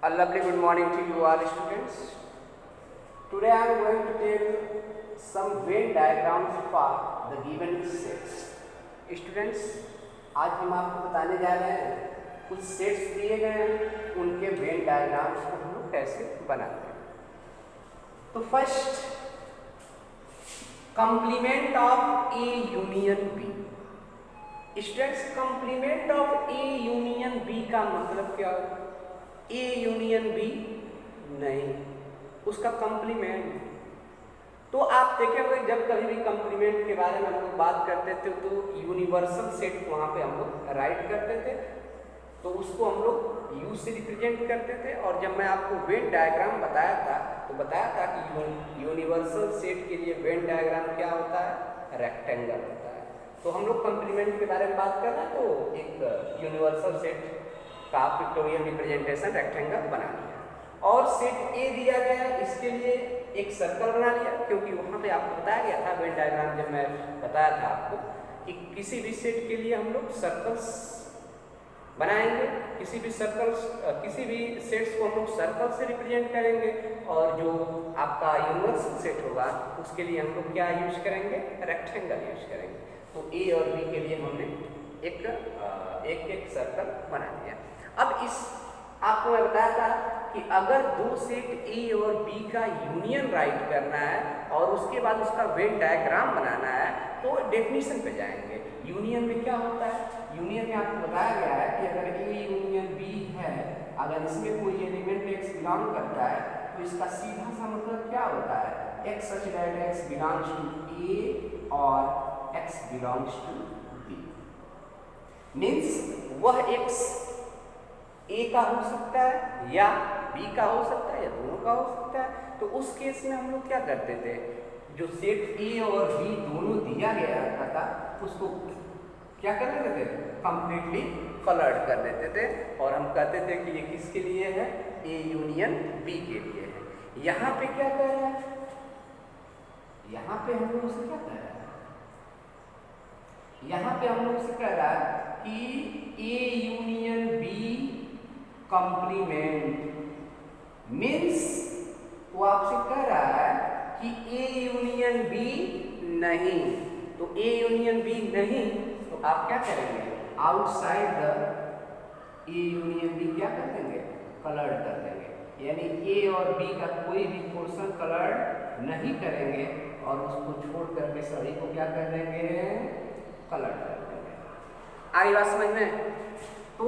A lovely good morning to you all students. Today I am going to tell some Venn diagrams for the given sets. Students, आज हम आपको बताने जा रहे हैं कुछ सेट्स दिए गए हैं, उनके वेन डायग्राम्स को हम लोग कैसे बनाते हैं। तो first, complement of A union B. Students, complement of A union B का मतलब क्या होगा? ए यूनियन बी नहीं, उसका कंप्लीमेंट। तो आप देखे होंगे जब कभी भी कंप्लीमेंट के बारे में हम लोग बात करते थे तो यूनिवर्सल सेट वहाँ पे हम लोग राइट करते थे, तो उसको हम लोग यू से रिप्रेजेंट करते थे। और जब मैं आपको वेन डायग्राम बताया था तो बताया था कि यूनिवर्सल सेट के लिए वेन डायग्राम क्या होता है? रेक्टेंगल होता है। तो हम लोग कंप्लीमेंट के बारे में बात कर रहे हैं तो एक यूनिवर्सल सेट का पिक्टोरियल रिप्रेजेंटेशन रेक्टेंगल बना लिया और सेट ए दिया गया, इसके लिए एक सर्कल बना लिया, क्योंकि वहाँ पे आपको बताया गया था वेन डायग्राम जब मैं बताया था आपको कि किसी भी सेट के लिए हम लोग सर्कल्स बनाएंगे, किसी भी सेट्स को हम लोग सर्कल से रिप्रेजेंट करेंगे और जो आपका यूनिवर्सल सेट होगा उसके लिए हम लोग क्या यूज करेंगे? रेक्टेंगल यूज करेंगे। तो ए और बी के लिए हमने एक सर्कल बना दिया। अब इस आपको मैं बताया था कि अगर दो सेट ए और बी का यूनियन राइट करना है और उसके बाद उसका वेन डायग्राम बनाना है तो डेफिनेशन पे जाएंगे। यूनियन में क्या होता है? यूनियन में आपको बताया गया है कि अगर ए यूनियन बी है, अगर इसमें कोई एलिमेंट एक्स बिलोंग करता है तो इसका सीधा सा मतलब क्या होता है? X such that X belongs to A और X belongs to B. Means वह एक्स ए का हो सकता है या बी का हो सकता है या दोनों का हो सकता है। तो उस केस में हम लोग क्या करते थे? जो सेट ए और बी दोनों दिया गया था उसको क्या कर देते थे? कंप्लीटली कलर्ड कर देते थे और हम कहते थे कि ये किसके लिए है? ए यूनियन बी के लिए है। यहाँ पे क्या कह रहा है? यहाँ पे हम लोग उसे क्या कह रहा है? यहाँ पे हम लोग से कह रहा है कि A union B complement. Means वो आपसे कह रहा है कि ए यूनियन बी नहीं। तो ए यूनियन बी नहीं तो आप क्या करेंगे? Outside the A union B क्या कर देंगे? कलर्ड कर देंगे। यानी ए और बी का कोई भी पोर्शन कलर्ड नहीं करेंगे और उसको छोड़ करके सभी को क्या कर देंगे? कलर्ड कर देंगे। आई बात समझ में? तो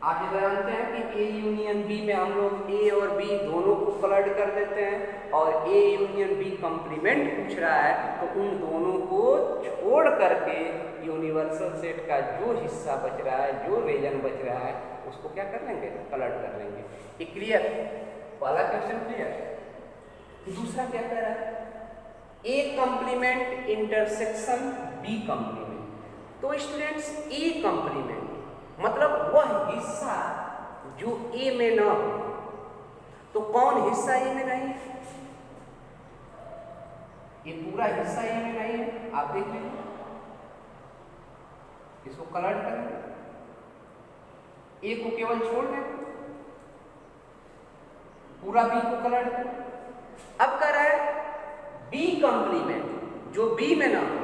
आप ये जानते हैं कि ए यूनियन बी में हम लोग ए और बी दोनों को कलर्ड कर देते हैं और ए यूनियन बी कंप्लीमेंट पूछ रहा है तो उन दोनों को छोड़ करके यूनिवर्सल सेट का जो हिस्सा बच रहा है, जो रीजन बच रहा है, उसको क्या कर लेंगे? कलर्ड कर लेंगे। ये क्लियर? पहला क्वेश्चन क्लियर। दूसरा क्या कह रहा है? ए कंप्लीमेंट इंटरसेक्शन बी कंप्लीमेंट। तो स्टूडेंट्स, ए कंप्लीमेंट मतलब वह हिस्सा जो ए में ना हो। तो कौन हिस्सा ए में नहीं है? ये पूरा हिस्सा ए में नहीं है। आप देख लीजिए, इसको कलर्ड करेंगे, ए को केवल छोड़ दें, पूरा बी को कलर्ड करें। अब कह रहा है बी कंप्लीमेंट जो बी में ना हो।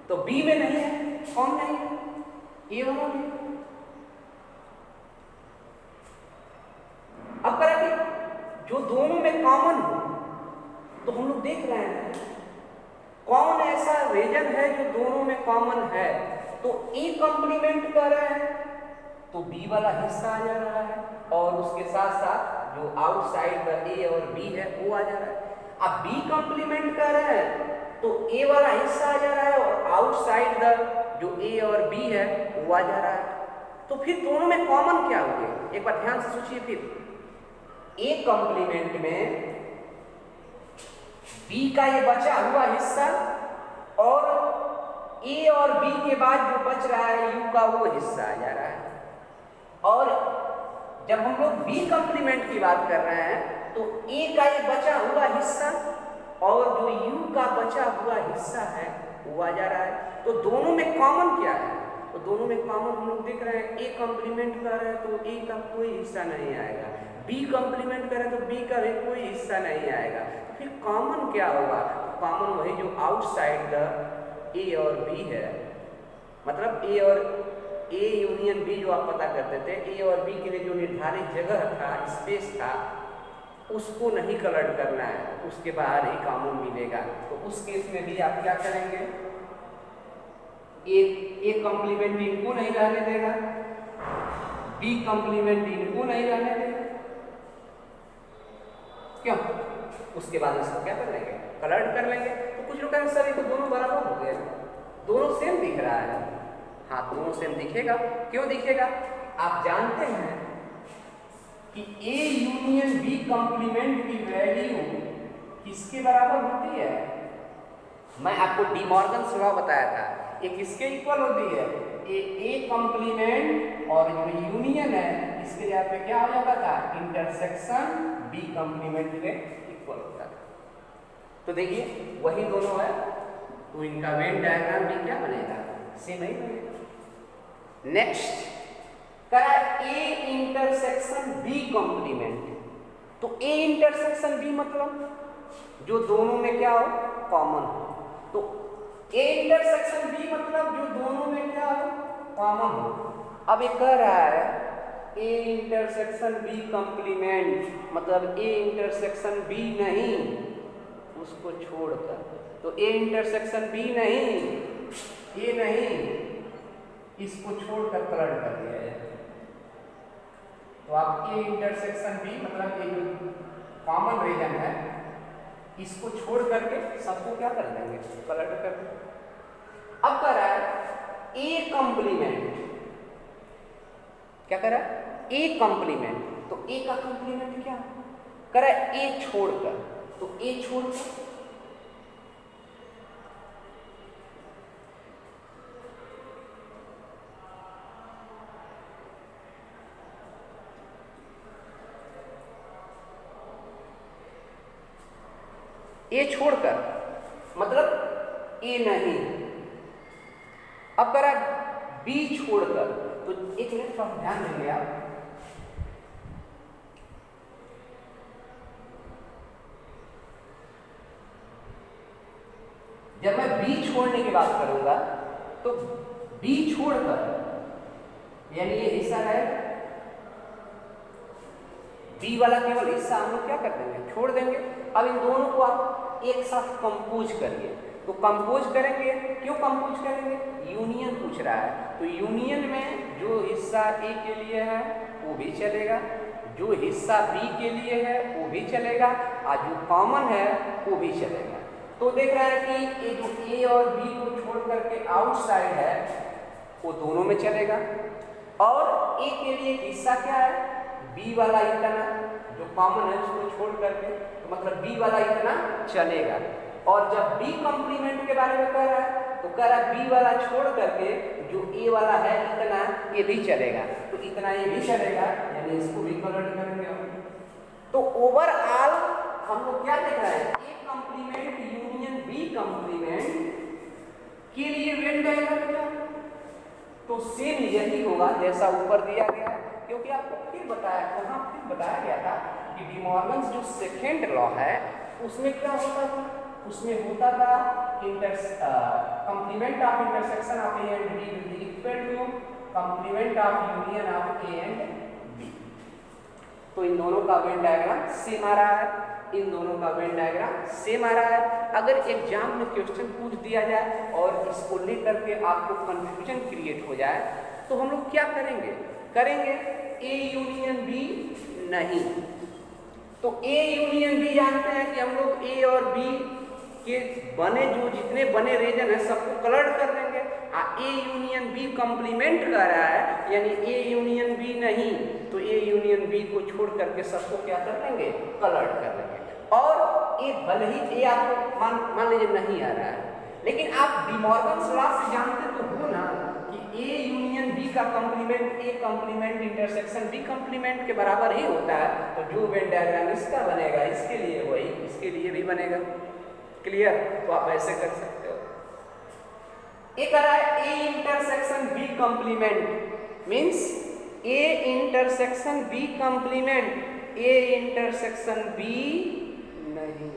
तो बी में नहीं है, कौन नहीं है? ए वाला भी। अब कह रहा है कि जो दोनों में कॉमन हो। तो हम लोग देख रहे हैं कौन ऐसा रीजन है जो दोनों में कॉमन है। तो ए कंप्लीमेंट कर रहे हैं तो बी वाला हिस्सा आ जा रहा है और उसके साथ साथ जो आउटसाइड द ए और बी है वो आ जा रहा है। अब बी कंप्लीमेंट कर रहे हैं तो ए वाला हिस्सा आ जा रहा है और आउटसाइड द जो ए और बी है वो आ जा रहा है। तो फिर दोनों में कॉमन क्या हो गया? एक बार ध्यान से सोचिए। फिर ए कंप्लीमेंट में बी का ये बचा हुआ हिस्सा और ए और बी के बाद जो बच रहा है यू का वो हिस्सा आ जा रहा है। और जब हम लोग बी कंप्लीमेंट की बात कर रहे हैं तो ए का ये बचा हुआ हिस्सा और जो यू का बचा हुआ हिस्सा है वो आ जा रहा है। तो दोनों में कॉमन क्या है? तो दोनों में कॉमन हम लोग देख रहे हैं, ए कॉम्प्लीमेंट कर रहे हैं तो ए का कोई हिस्सा नहीं आएगा, बी कॉम्प्लीमेंट करें तो बी का भी कोई हिस्सा नहीं आएगा। तो फिर कॉमन क्या होगा? कॉमन वही जो आउटसाइड द ए और बी है, मतलब ए और ए यूनियन बी जो आप पता करते थे, ए और बी के लिए जो निर्धारित जगह था, स्पेस था, उसको नहीं कलर्ट करना है, उसके बाहर ही कॉमन मिलेगा। तो उस केस में भी आप क्या करेंगे? ए कॉम्प्लीमेंट इनको नहीं रहने देगा, बी कॉम्प्लीमेंट इनको नहीं रहने देगा, क्यों? उसके बाद इसको क्या कर लेंगे? कलर्ट कर लेंगे। तो कुछ लोग कहेंगे सर ये तो दोनों बराबर हो गए, दोनों सेम दिख रहा है। हाँ, दोनों सेम दिखेगा। क्यों दिखेगा? आप जानते हैं कि ए यूनियन बी कॉम्प्लीमेंट की वैल्यू किसके बराबर होती है? मैं आपको डी मॉर्गन लॉ बताया था, ये किसके इक्वल होती है? ए कॉम्प्लीमेंट और जो यूनियन है इसके जगह पे क्या हो जाता था? इंटरसेक्शन बी कॉम्प्लीमेंट के इक्वल होता था। तो देखिए वही दोनों है, तो इनका वेन डायग्राम भी क्या बनेगा? सेम ही बनेगा। नेक्स्ट करा ए इंटरसेक्शन बी कॉम्प्लीमेंट। तो ए इंटरसेक्शन बी मतलब जो दोनों में क्या हो? कॉमन हो। तो ए इंटरसेक्शन बी मतलब जो दोनों में क्या हो? कॉमन हो। अब ये कह रहा है ए इंटरसेक्शन बी कॉम्प्लीमेंट मतलब ए इंटरसेक्शन बी नहीं, उसको छोड़कर। तो ए इंटरसेक्शन बी नहीं, ए नहीं, इसको छोड़कर कलर्ट कर दिया जाए। तो आप ए इंटरसेक्शन बी मतलब ये जो कॉमन रीजन है इसको छोड़ करके सबको क्या कर देंगे? कलर्ट कर देंगे। अब कर रहा है ए कॉम्प्लीमेंट, क्या कर रहा है? A complement. तो ए का कॉम्प्लीमेंट क्या कर रहा है? ए छोड़कर। तो ए छोड़कर ए छोड़कर मतलब ए नहीं। अब करा बी छोड़कर। तो एक मिनट थोड़ा ध्यान देंगे आप, जब मैं बी छोड़ने की बात करूंगा तो बी छोड़कर यानी ये हिस्सा रहेगा, बी वाला केवल हिस्सा हम लोग क्या कर देंगे? छोड़ देंगे। अब इन दोनों को आप एक साथ कंपोज करिए। तो कंपोज करेंगे, क्यों कंपोज करेंगे? यूनियन पूछ रहा है। तो यूनियन में जो हिस्सा ए के लिए है वो भी चलेगा, जो हिस्सा बी के लिए है वो भी चलेगा, और जो कॉमन है वो भी चलेगा। तो देख रहा है कि ये जो ए और बी को छोड़ करके आउटसाइड है वो दोनों में चलेगा, और ए के लिए हिस्सा क्या है? बी वाला इतना जो कॉमन है उसको छोड़ करके, तो मतलब बी वाला इतना चलेगा। और जब बी कॉम्प्लीमेंट के बारे में कह रहा है तो कह रहा है बी वाला छोड़ करके जो ए वाला है इतना, ये भी चलेगा। तो इतना ये भी चलेगा, यानी इसको भी कलर्ट करेंगे हम। तो ओवरऑल हम लोग क्या देख रहे हैं? A complement union B complement के लिए वेन डायग्राम क्या? तो सेम यही होगा जैसा ऊपर दिया गया है, क्योंकि आपको फिर बताया गया था कि डी मॉर्गन्स जो सेकेंड लॉ है उसमें क्या होता था? उसमें होता था complement of intersection of A and B will be equal to complement of union of A and B. तो इन दोनों का वेन डायग्राम सेम आ रहा है, इन दोनों का वेन डायग्राम सेम आ रहा है। अगर एग्जाम में क्वेश्चन पूछ दिया जाए और इसको लेकर के आपको कंफ्यूजन क्रिएट हो जाए तो हम लोग क्या करेंगे ए यूनियन बी नहीं। तो ए यूनियन बी जानते हैं कि हम लोग ए और बी के जो जितने बने रीजन है सबको कलर्ट कर देंगे। ए यूनियन बी कॉम्प्लीमेंट कर रहा है यानी ए यूनियन बी नहीं, तो ए यूनियन बी को छोड़ करके सबको क्या कर देंगे? कलर्ट कर देंगे। और ए भले ही ए आपको मान लीजिए नहीं आ रहा है, लेकिन आप डी मॉर्गन्स लॉ से जानते तो हो ना कि ए यूनियन बी का complement A complement intersection B complement के बराबर ही होता है। तो जो वेन डायग्राम इसका बनेगा इसके लिए वही इसके लिए भी बनेगा। क्लियर? तो आप ऐसे कर सकते हो। एक आ रहा है A intersection B complement, means A intersection B complement, A intersection B नहीं,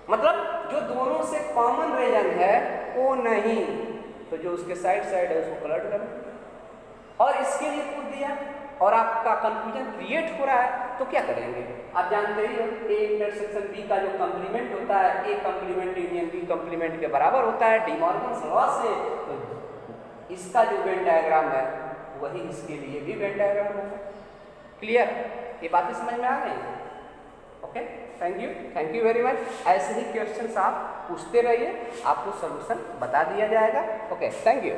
मतलब जो दोनों से कॉमन रीजन है वो नहीं, तो जो उसके साइड साइड है उसको कलर्ट कर और इसके लिए पूछ दिया और आपका कंफ्यूजन क्रिएट हो रहा है, तो क्या करेंगे? आप जानते ही हो ए इंटरसेक्शन बी का जो कंप्लीमेंट होता है, ए कंप्लीमेंट यूनियन बी कंप्लीमेंट के बराबर होता है डी मॉर्गन्स लॉ से, तो इसका जो वेन डायग्राम है वही इसके लिए भी वेन डायग्राम होगा। क्लियर? ये बातें समझ में आ गई? Okay, thank you very much. ऐसे ही क्वेश्चंस आप पूछते रहिए, आपको सॉल्यूशन बता दिया जाएगा। Okay, thank you.